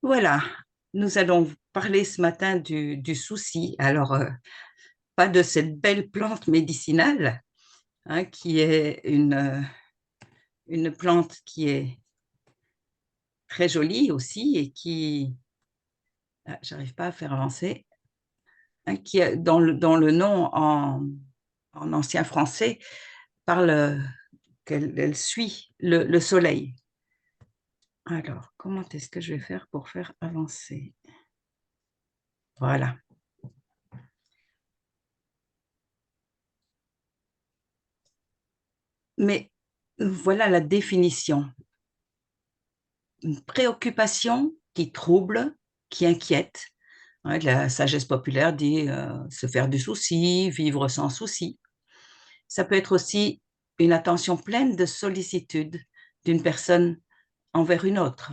Voilà, nous allons parler ce matin du souci. Alors, pas de cette belle plante médicinale, hein, qui est une plante qui est très jolie aussi et qui, j'arrive pas à faire avancer, hein, qui est dans le nom en ancien français parle qu'elle elle suit le soleil. Alors, comment est-ce que je vais faire pour faire avancer? Voilà. Mais voilà la définition. Une préoccupation qui trouble, qui inquiète. Ouais, la sagesse populaire dit se faire du souci, vivre sans souci. Ça peut être aussi une attention pleine de sollicitude d'une personne envers une autre.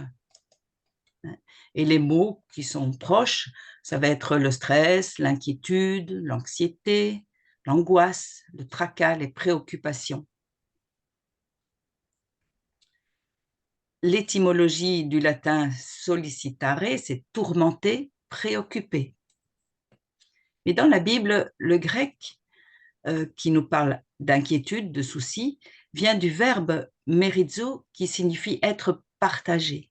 Et les mots qui sont proches, ça va être le stress, l'inquiétude, l'anxiété, l'angoisse, le tracas, les préoccupations. L'étymologie du latin sollicitare, c'est tourmenter, préoccuper. Mais dans la Bible, le grec qui nous parle d'inquiétude, de souci, vient du verbe merizo qui signifie être partagé,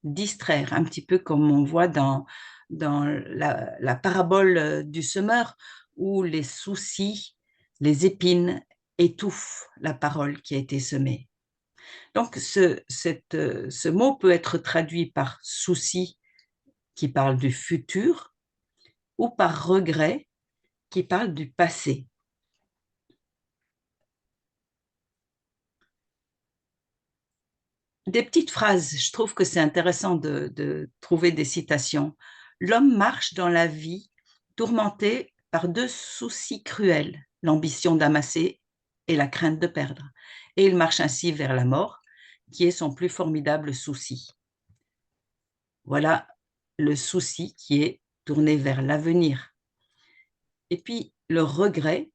distraire, un petit peu comme on voit dans la parabole du semeur où les soucis, les épines étouffent la parole qui a été semée. Donc ce mot peut être traduit par souci qui parle du futur ou par regret qui parle du passé. Des petites phrases, je trouve que c'est intéressant de trouver des citations. L'homme marche dans la vie tourmenté par deux soucis cruels, l'ambition d'amasser et la crainte de perdre. Et il marche ainsi vers la mort, qui est son plus formidable souci. Voilà le souci qui est tourné vers l'avenir. Et puis le regret,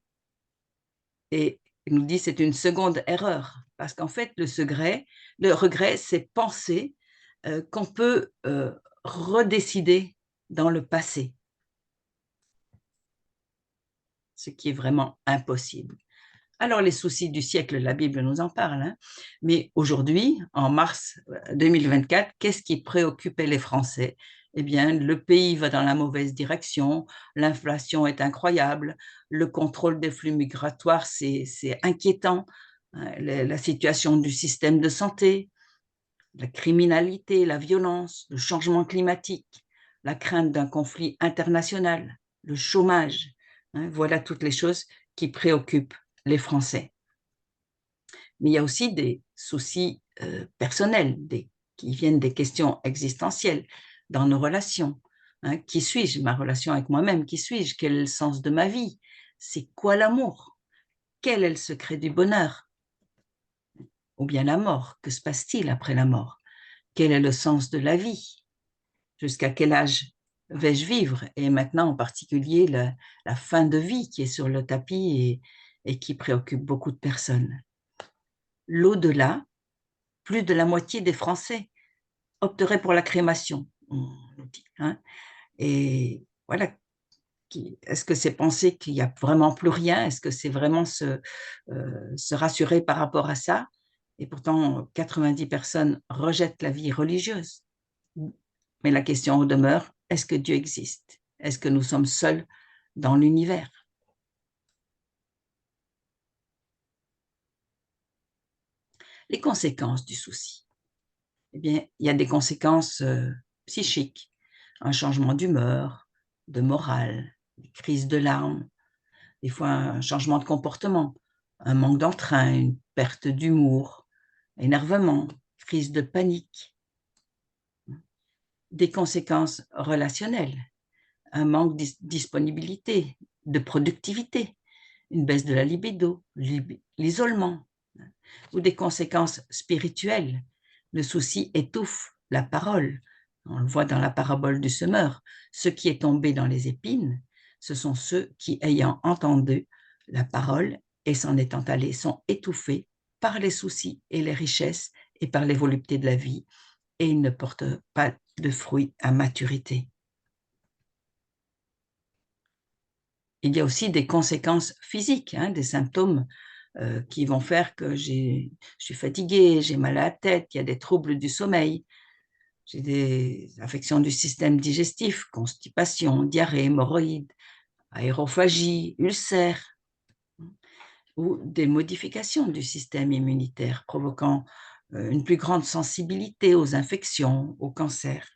et il nous dit c'est une seconde erreur, parce qu'en fait le regret, c'est penser qu'on peut redécider dans le passé, ce qui est vraiment impossible. Alors les soucis du siècle, la Bible nous en parle, hein, mais aujourd'hui, en mars 2024, qu'est-ce qui préoccupait les Français? Eh bien, le pays va dans la mauvaise direction, l'inflation est incroyable, le contrôle des flux migratoires, c'est inquiétant, hein, la situation du système de santé, la criminalité, la violence, le changement climatique, la crainte d'un conflit international, le chômage, hein, voilà toutes les choses qui préoccupent les Français. Mais il y a aussi des soucis personnels qui viennent des questions existentielles dans nos relations. Hein, qui suis-je? Ma relation avec moi-même, qui suis-je? Quel est le sens de ma vie? C'est quoi l'amour? Quel est le secret du bonheur? Ou bien la mort? Que se passe-t-il après la mort? Quel est le sens de la vie? Jusqu'à quel âge vais-je vivre? Et maintenant, en particulier, la fin de vie qui est sur le tapis et qui préoccupe beaucoup de personnes. L'au-delà, plus de la moitié des Français opteraient pour la crémation, on nous dit. Hein. Et voilà, est-ce que c'est penser qu'il n'y a vraiment plus rien? Est-ce que c'est vraiment se rassurer par rapport à ça? Et pourtant, 90 personnes rejettent la vie religieuse. Mais la question demeure, est-ce que Dieu existe? Est-ce que nous sommes seuls dans l'univers? Les conséquences du souci. Eh bien, il y a des conséquences psychiques, un changement d'humeur, de morale, des crises de larmes, des fois un changement de comportement, un manque d'entrain, une perte d'humour, énervement, crise de panique, des conséquences relationnelles, un manque de disponibilité, de productivité, une baisse de la libido, l'isolement, ou des conséquences spirituelles. Le souci étouffe la parole. On le voit dans la parabole du semeur. Ce qui est tombé dans les épines, ce sont ceux qui, ayant entendu la parole et s'en étant allés, sont étouffés par les soucis et les richesses et par les voluptés de la vie et il ne porte pas de fruits à maturité. Il y a aussi des conséquences physiques, des symptômes qui vont faire que je suis fatiguée, j'ai mal à la tête, il y a des troubles du sommeil, j'ai des affections du système digestif, constipation, diarrhée, hémorroïdes, aérophagie, ulcères, ou des modifications du système immunitaire provoquant une plus grande sensibilité aux infections, au cancer,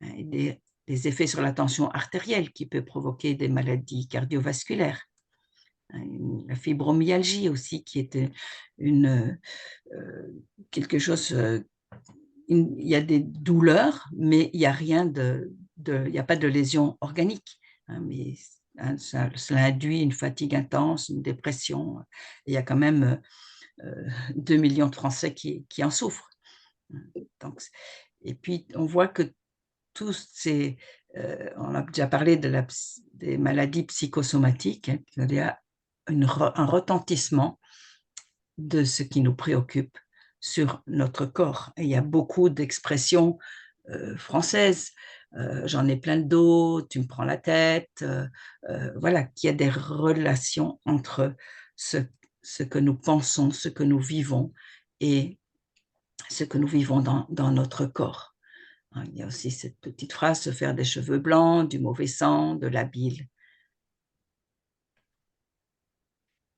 et des effets sur la tension artérielle qui peut provoquer des maladies cardiovasculaires, la fibromyalgie aussi qui est quelque chose, il y a des douleurs, mais il n'y a rien il n'y a pas de lésion organique, mais cela induit une fatigue intense, une dépression. Il y a quand même 2 millions de Français qui en souffrent. Donc, et puis, on voit que tous ces, on a déjà parlé des maladies psychosomatiques, il y a un retentissement de ce qui nous préoccupe sur notre corps. Et il y a beaucoup d'expressions françaises. J'en ai plein le dos, tu me prends la tête. Voilà, qu'il y a des relations entre ce, ce que nous pensons, ce que nous vivons et ce que nous vivons dans notre corps. Il y a aussi cette petite phrase, se faire des cheveux blancs, du mauvais sang, de la bile.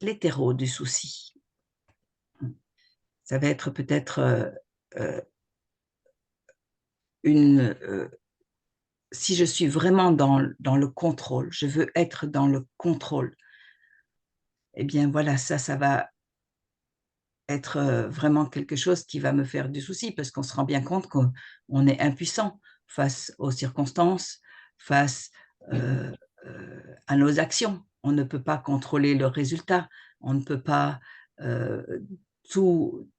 L'hétéro du souci. Ça va être peut-être si je suis vraiment dans le contrôle, je veux être dans le contrôle, eh bien voilà, ça va être vraiment quelque chose qui va me faire du souci parce qu'on se rend bien compte qu'on est impuissant face aux circonstances, face à nos actions. On ne peut pas contrôler le résultat, on ne peut pas euh, tout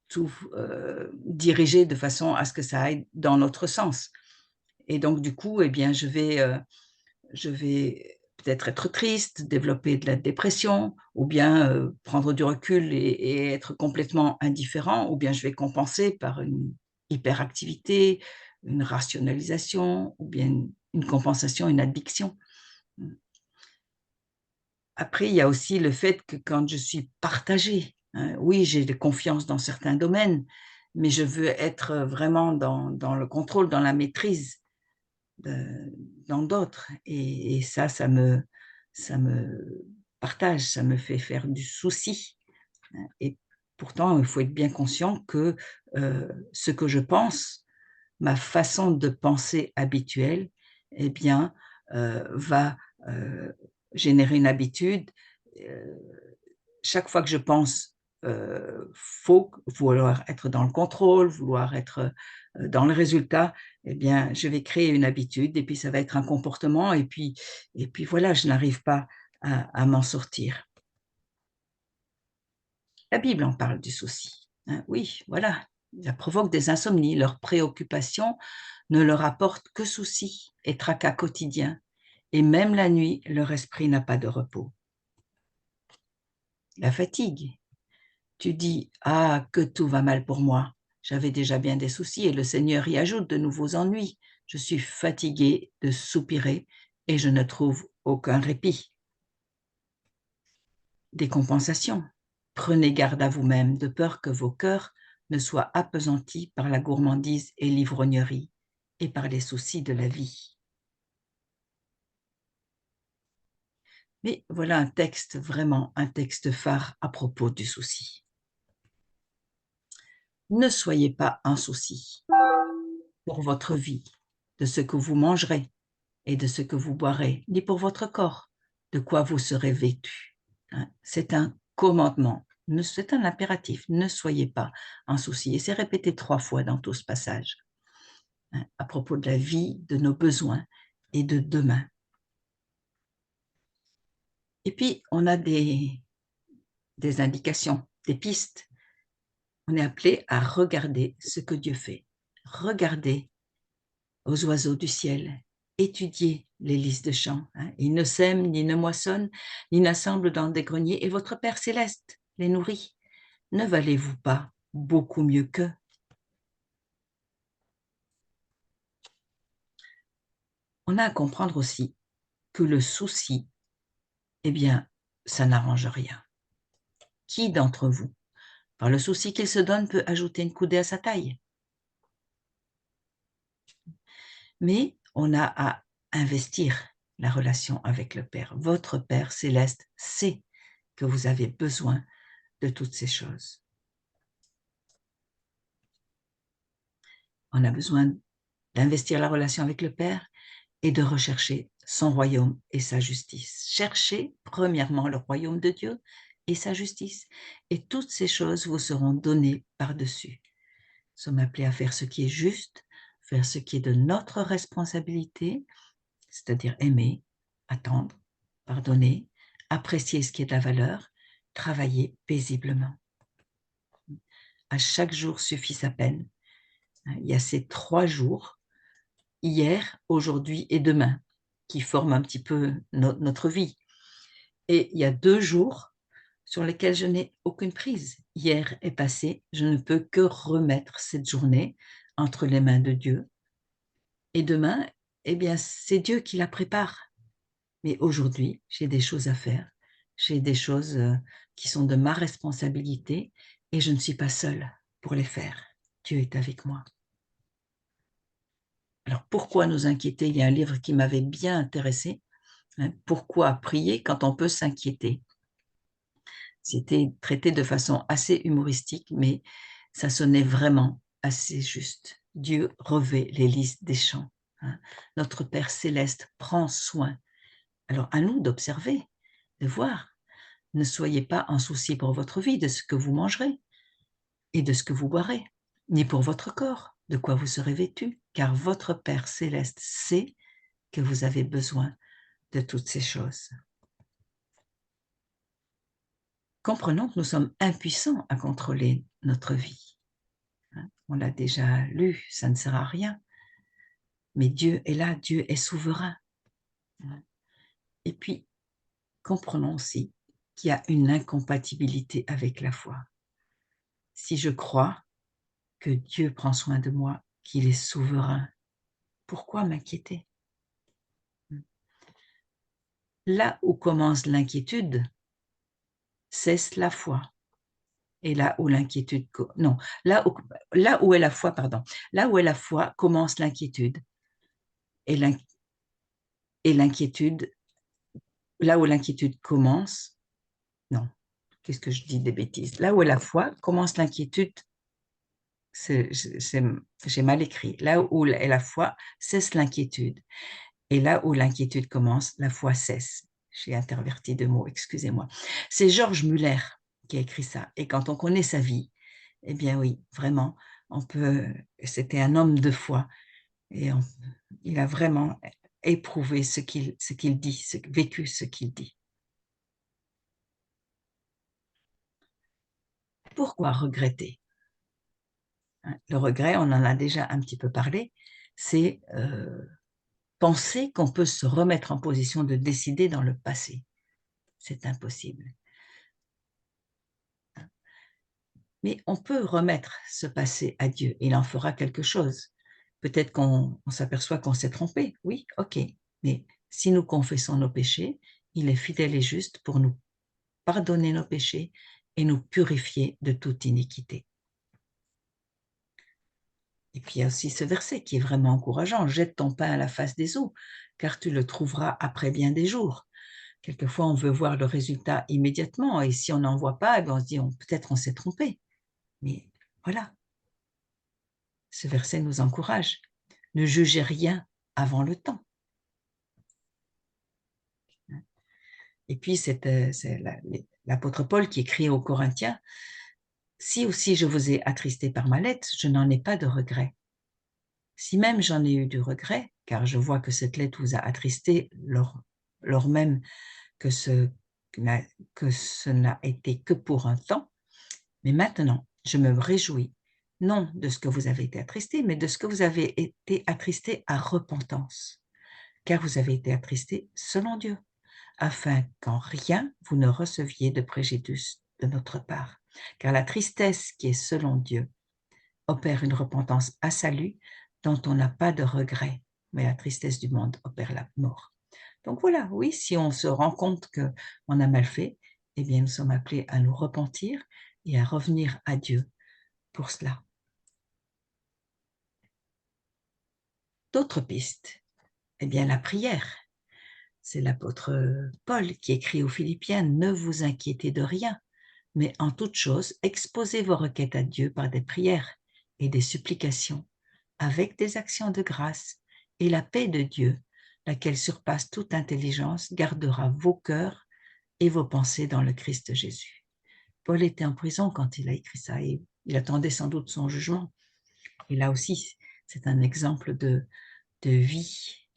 diriger de façon à ce que ça aille dans notre sens. Et donc, du coup, eh bien, je vais peut-être être triste, développer de la dépression, ou bien prendre du recul et être complètement indifférent, ou bien je vais compenser par une hyperactivité, une rationalisation, ou bien une compensation, une addiction. Après, il y a aussi le fait que quand je suis partagée, oui, j'ai de confiance dans certains domaines, mais je veux être vraiment dans le contrôle, dans la maîtrise dans d'autres. Et ça me partage, ça me fait faire du souci. Et pourtant, il faut être bien conscient que ce que je pense, ma façon de penser habituelle, eh bien, va générer une habitude. Euh, Chaque fois que je pense faut vouloir être dans le contrôle, vouloir être dans le résultat, eh bien, je vais créer une habitude et puis ça va être un comportement et puis voilà, je n'arrive pas à m'en sortir. La Bible en parle du souci. Oui, voilà, ça provoque des insomnies. Leurs préoccupations ne leur apportent que soucis et tracas quotidiens. Et même la nuit, leur esprit n'a pas de repos. La fatigue. Tu dis, ah, que tout va mal pour moi. J'avais déjà bien des soucis et le Seigneur y ajoute de nouveaux ennuis. Je suis fatiguée de soupirer et je ne trouve aucun répit. Des compensations. Prenez garde à vous-même de peur que vos cœurs ne soient appesantis par la gourmandise et l'ivrognerie et par les soucis de la vie. Mais voilà un texte, vraiment un texte phare à propos du souci. Ne soyez pas un souci pour votre vie, de ce que vous mangerez et de ce que vous boirez, ni pour votre corps, de quoi vous serez vêtu. C'est un commandement, c'est un impératif. Ne soyez pas un souci. Et c'est répété 3 fois dans tout ce passage à propos de la vie, de nos besoins et de demain. Et puis, on a des indications, des pistes. On est appelé à regarder ce que Dieu fait. Regardez aux oiseaux du ciel, étudiez les lys de champs. Ils ne sèment, ni ne moissonnent, ni n'assemblent dans des greniers, et votre Père céleste les nourrit. Ne valez-vous pas beaucoup mieux qu'eux? On a à comprendre aussi que le souci, eh bien, ça n'arrange rien. Qui d'entre vous, par le souci qu'il se donne, peut ajouter une coudée à sa taille? Mais on a à investir la relation avec le Père. Votre Père céleste sait que vous avez besoin de toutes ces choses. On a besoin d'investir la relation avec le Père et de rechercher son royaume et sa justice. Cherchez premièrement le royaume de Dieu et sa justice, et toutes ces choses vous seront données par-dessus. Nous sommes appelés à faire ce qui est juste, faire ce qui est de notre responsabilité, c'est-à-dire aimer, attendre, pardonner, apprécier ce qui est de la valeur, travailler paisiblement. À chaque jour suffit sa peine. Il y a ces 3 jours, hier, aujourd'hui et demain, qui forment un petit peu notre vie. Et il y a 2 jours sur lesquels je n'ai aucune prise. Hier est passé, je ne peux que remettre cette journée entre les mains de Dieu. Et demain, eh bien, c'est Dieu qui la prépare. Mais aujourd'hui, j'ai des choses à faire. J'ai des choses qui sont de ma responsabilité et je ne suis pas seule pour les faire. Dieu est avec moi. Alors, pourquoi nous inquiéter? Il y a un livre qui m'avait bien intéressé. Hein, pourquoi prier quand on peut s'inquiéter? C'était traité de façon assez humoristique, mais ça sonnait vraiment assez juste. Dieu revêt les lys des champs. Hein. Notre Père céleste prend soin. Alors, à nous d'observer, de voir. Ne soyez pas en souci pour votre vie, de ce que vous mangerez et de ce que vous boirez, ni pour votre corps, de quoi vous serez vêtu, car votre Père céleste sait que vous avez besoin de toutes ces choses. Comprenons que nous sommes impuissants à contrôler notre vie. On l'a déjà lu, ça ne sert à rien. Mais Dieu est là, Dieu est souverain. Et puis, comprenons aussi qu'il y a une incompatibilité avec la foi. Si je crois que Dieu prend soin de moi, qu'il est souverain, pourquoi m'inquiéter? Là où commence l'inquiétude, cesse la foi. Et là où l'inquiétude, non, là où est la foi, pardon, là où est la foi commence l'inquiétude. Et l'inquiétude, là où l'inquiétude commence, non, qu'est-ce que je dis des bêtises? Là où est la foi commence l'inquiétude, j'ai mal écrit. Là où est la foi cesse l'inquiétude. Et là où l'inquiétude commence, la foi cesse. J'ai interverti 2 mots, excusez-moi. C'est Georges Muller qui a écrit ça. Et quand on connaît sa vie, eh bien oui, vraiment, c'était un homme de foi. Et il a vraiment éprouvé ce qu'il dit, vécu ce qu'il dit. Pourquoi regretter? Le regret, on en a déjà un petit peu parlé, c'est penser qu'on peut se remettre en position de décider dans le passé. C'est impossible. Mais on peut remettre ce passé à Dieu. Il en fera quelque chose. Peut-être qu'on s'aperçoit qu'on s'est trompé. Oui, ok. Mais si nous confessons nos péchés, il est fidèle et juste pour nous pardonner nos péchés et nous purifier de toute iniquité. Et puis il y a aussi ce verset qui est vraiment encourageant. Jette ton pain à la face des eaux, car tu le trouveras après bien des jours. Quelquefois, on veut voir le résultat immédiatement, et si on n'en voit pas, on se dit peut-être on s'est trompé. Mais voilà, ce verset nous encourage. Ne jugez rien avant le temps. Et puis, c'est l'apôtre Paul qui écrit aux Corinthiens, « Si aussi je vous ai attristé par ma lettre, je n'en ai pas de regret. Si même j'en ai eu du regret, car je vois que cette lettre vous a attristé lors même que ce n'a été que pour un temps, mais maintenant, je me réjouis, non de ce que vous avez été attristé, mais de ce que vous avez été attristé à repentance, car vous avez été attristé selon Dieu, afin qu'en rien vous ne receviez de préjudice de notre part. Car la tristesse qui est selon Dieu opère une repentance à salut dont on n'a pas de regret mais la tristesse du monde opère la mort. Donc voilà, oui, si on se rend compte qu'on a mal fait, eh bien nous sommes appelés à nous repentir et à revenir à Dieu pour cela. D'autres pistes, eh bien la prière. C'est l'apôtre Paul qui écrit aux Philippiens, « Ne vous inquiétez de rien, mais en toute chose, exposez vos requêtes à Dieu par des prières et des supplications, avec des actions de grâce, et la paix de Dieu, laquelle surpasse toute intelligence, gardera vos cœurs et vos pensées dans le Christ Jésus. » Paul était en prison quand il a écrit ça et il attendait sans doute son jugement. Et là aussi, c'est un exemple de vie.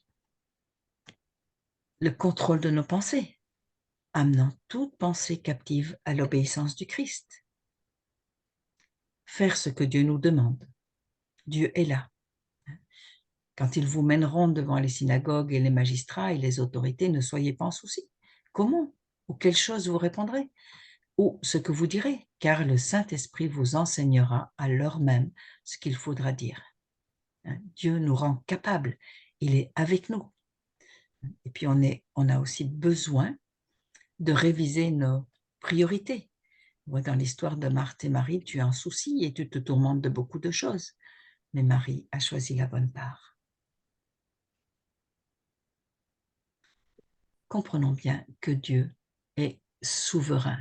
Le contrôle de nos pensées, amenant toute pensée captive à l'obéissance du Christ. Faire ce que Dieu nous demande. Dieu est là. Quand ils vous mèneront devant les synagogues et les magistrats et les autorités, ne soyez pas en souci. Comment ou quelle chose vous répondrez ou ce que vous direz, car le Saint-Esprit vous enseignera à l'heure même ce qu'il faudra dire. Dieu nous rend capables, il est avec nous. Et puis on a aussi besoin de réviser nos priorités. Dans l'histoire de Marthe et Marie, tu as un souci et tu te tourmentes de beaucoup de choses. Mais Marie a choisi la bonne part. Comprenons bien que Dieu est souverain.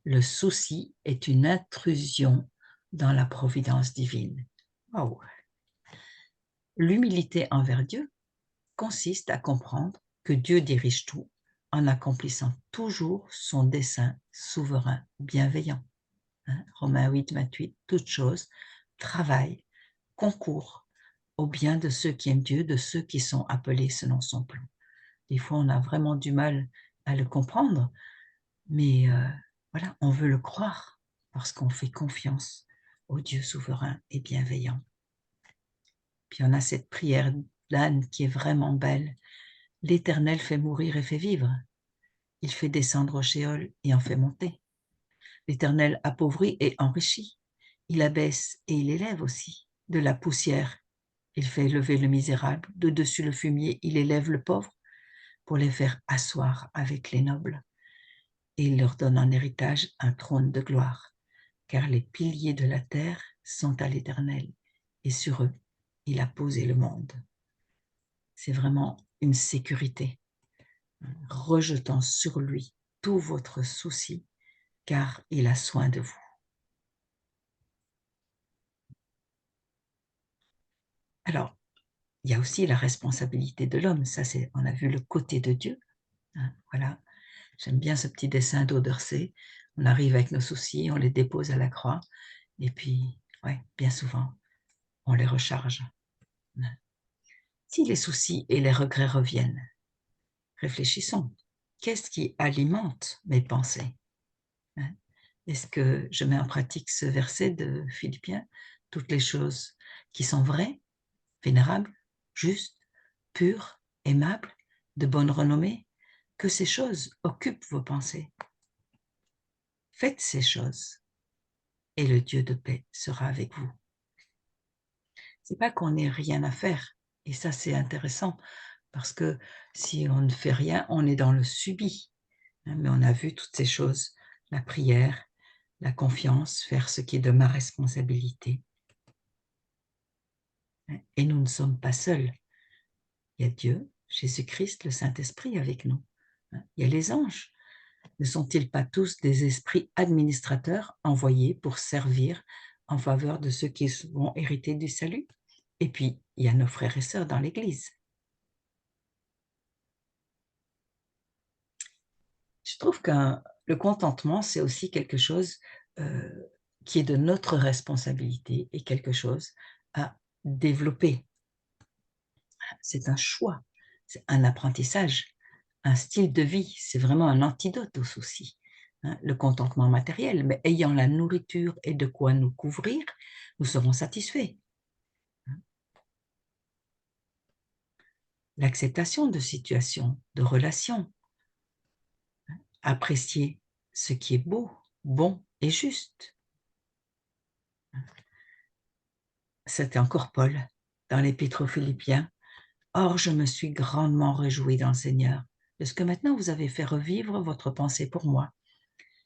Le souci est une intrusion dans la providence divine. Wow. L'humilité envers Dieu consiste à comprendre que Dieu dirige tout en accomplissant toujours son dessein souverain, bienveillant. Romains 8, 28, toute chose travaille, concourt au bien de ceux qui aiment Dieu, de ceux qui sont appelés selon son plan. Des fois, on a vraiment du mal à le comprendre, mais voilà, on veut le croire parce qu'on fait confiance au Dieu souverain et bienveillant. Puis on a cette prière d'Anne qui est vraiment belle. L'Éternel fait mourir et fait vivre. Il fait descendre au Sheol et en fait monter. L'Éternel appauvrit et enrichit. Il abaisse et il élève aussi. De la poussière, il fait lever le misérable. De dessus le fumier, il élève le pauvre pour les faire asseoir avec les nobles. Et il leur donne en héritage un trône de gloire, car les piliers de la terre sont à l'Éternel, et sur eux, il a posé le monde. C'est vraiment une sécurité, rejetant sur lui tout votre souci, car il a soin de vous. Alors, il y a aussi la responsabilité de l'homme, ça c'est, on a vu le côté de Dieu, voilà. J'aime bien ce petit dessin d'Odersay, on arrive avec nos soucis, on les dépose à la croix, et puis, ouais, bien souvent, on les recharge. Si les soucis et les regrets reviennent, réfléchissons. Qu'est-ce qui alimente mes pensées? Est-ce que je mets en pratique ce verset de Philippiens? Toutes les choses qui sont vraies, vénérables, justes, pures, aimables, de bonne renommée, que ces choses occupent vos pensées. Faites ces choses et le Dieu de paix sera avec vous. C'est pas qu'on n'ait rien à faire, et ça c'est intéressant, parce que si on ne fait rien, on est dans le subi. Mais on a vu toutes ces choses, la prière, la confiance, faire ce qui est de ma responsabilité. Et nous ne sommes pas seuls. Il y a Dieu, Jésus-Christ, le Saint-Esprit avec nous. Il y a les anges. Ne sont-ils pas tous des esprits administrateurs envoyés pour servir en faveur de ceux qui vont hériter du salut? Et puis, il y a nos frères et sœurs dans l'Église. Je trouve que le contentement, c'est aussi quelque chose qui est de notre responsabilité et quelque chose à développer. C'est un choix, c'est un apprentissage, un style de vie, c'est vraiment un antidote aux soucis. Le contentement matériel, mais ayant la nourriture et de quoi nous couvrir, nous serons satisfaits. L'acceptation de situations, de relations, apprécier ce qui est beau, bon et juste. C'était encore Paul, dans l'Épître aux Philippiens. Or, je me suis grandement réjouie dans le Seigneur, de ce que maintenant vous avez fait revivre votre pensée pour moi.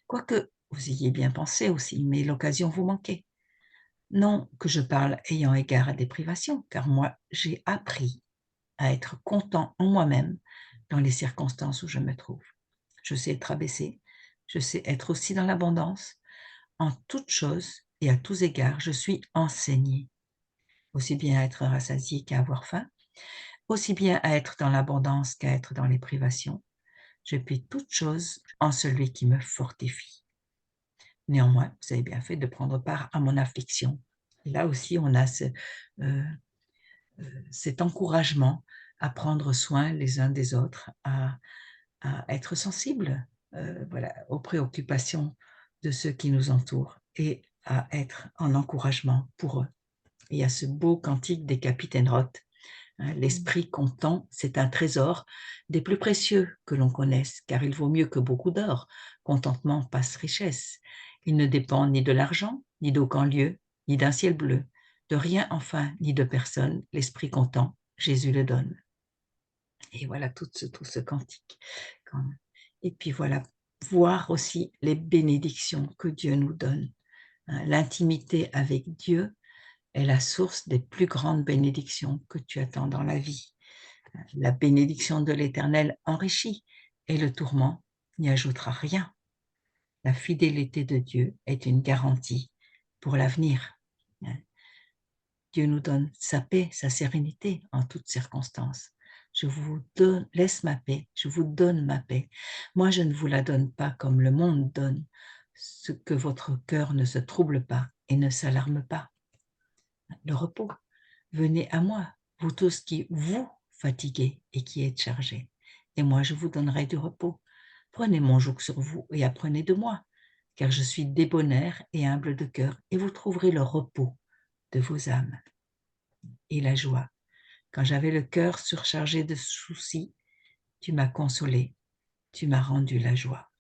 Quoique vous ayez bien pensé aussi, mais l'occasion vous manquait. Non que je parle ayant égard à des privations, car moi, j'ai appris à être content en moi-même dans les circonstances où je me trouve. Je sais être abaissé, je sais être aussi dans l'abondance. En toutes choses et à tous égards, je suis enseigné, aussi bien à être rassasié qu'à avoir faim, aussi bien à être dans l'abondance qu'à être dans les privations. Je puis toutes choses en celui qui me fortifie. Néanmoins, vous avez bien fait de prendre part à mon affliction. Là aussi, on a euh, cet encouragement à prendre soin les uns des autres, à être sensible voilà, aux préoccupations de ceux qui nous entourent et à être en encouragement pour eux. Il y a ce beau cantique des capitaines Roth. Hein, l'esprit content, c'est un trésor des plus précieux que l'on connaisse, car il vaut mieux que beaucoup d'or. Contentement passe richesse. Il ne dépend ni de l'argent, ni d'aucun lieu, ni d'un ciel bleu, de rien enfin, ni de personne. L'esprit content, Jésus le donne. Et voilà tout ce cantique. Et puis voilà, voir aussi les bénédictions que Dieu nous donne. L'intimité avec Dieu est la source des plus grandes bénédictions que tu attends dans la vie. La bénédiction de l'Éternel enrichit et le tourment n'y ajoutera rien. La fidélité de Dieu est une garantie pour l'avenir. Dieu nous donne sa paix, sa sérénité en toutes circonstances. Je vous laisse ma paix, je vous donne ma paix. Moi, je ne vous la donne pas comme le monde donne, ce que votre cœur ne se trouble pas et ne s'alarme pas. Le repos, venez à moi, vous tous qui vous fatiguez et qui êtes chargés, et moi je vous donnerai du repos. Prenez mon joug sur vous et apprenez de moi, car je suis débonnaire et humble de cœur, et vous trouverez le repos de vos âmes et la joie. Quand j'avais le cœur surchargé de soucis, tu m'as consolé, tu m'as rendu la joie.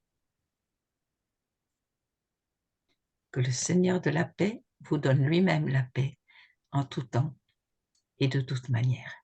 Que le Seigneur de la paix vous donne lui-même la paix en tout temps et de toute manière.